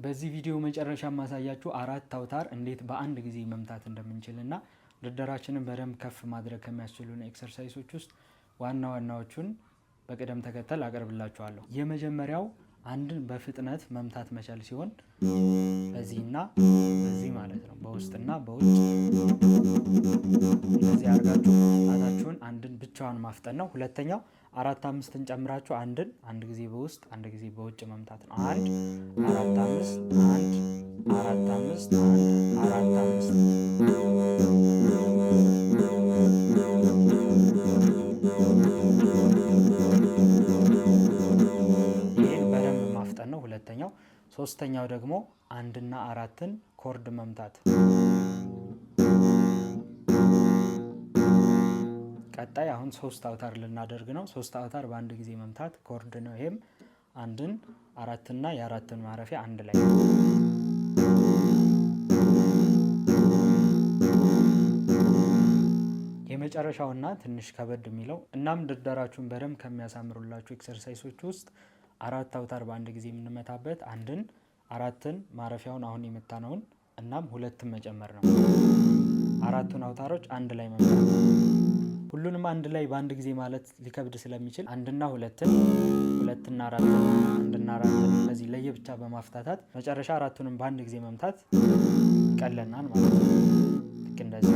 በዚህ ቪዲዮ መጨረሻ ማሳያችሁ አራት አውታር እንዴት በአንድ ጊዜ መምታት እንደምንችልና ድርደራችንን በደንብ ከፍ ማድረግ ከሚያስችሉን ኤክሰርሳይሶች ውስጥ ዋና ዋናዎቹን በቅደም ተከተል አቀርብላችኋለሁ። የመጀመሪያው አንድን በፍጥነት መምታት መቻል ሲሆን በዚህና በዚህ ማለት ነው። በውስጥና በውጭ እንደዚህ አድርጋችሁ ጣታችሁን አንድን ብቻዋን ማፍጠን ነው። ሁለተኛው 4-5ን ጨምራችሁ አንድ ጊዜ በውስጥ አንድ ጊዜ በውጭ መምታት ነው። 1 4 5 1 4 5 1 4 5 ይሄን በደንብ ማፍጠን ነው። ሁለተኛው ሶስተኛው ደግሞ 1 እና 4ን ኮርድ መምታት። ቀጣይ አሁን 3 አውታር ልናደርግ ነው። 3 አውታር በአንድ ጊዜ መምታት ኮርድ ነው። ይሄም 1ን 4 እና የ4ን ማረፊያ አንድ ላይ። የመጨረሻውና ትንሽ ከበድ የሚለው እናም ድርደራችሁን በደንብ ከሚያሳምሩላችሁ ኤክሰርሳይሶች ውስጥ 4 አውታር በአንድ ጊዜ የምንመታበት 1ን 4ን ማረፊያውን አሁን የመታነውን እናም 2ን መጨመር ነው። 4ቱን አውታሮች አንድ ላይ መምታት። ሁሉንም አንድ ላይ በአንድ ጊዜ ማለት ሊከብድ ስለሚችል 1 እና 2ን 2 እና 4ን 1 እና 4ን እንደዚህ ለየብቻ በማፍታታት መጨረሻ 4ቱንም በአንድ ጊዜ መምታት ይቀለናል ማለት ነው። ልክ እንደዚህ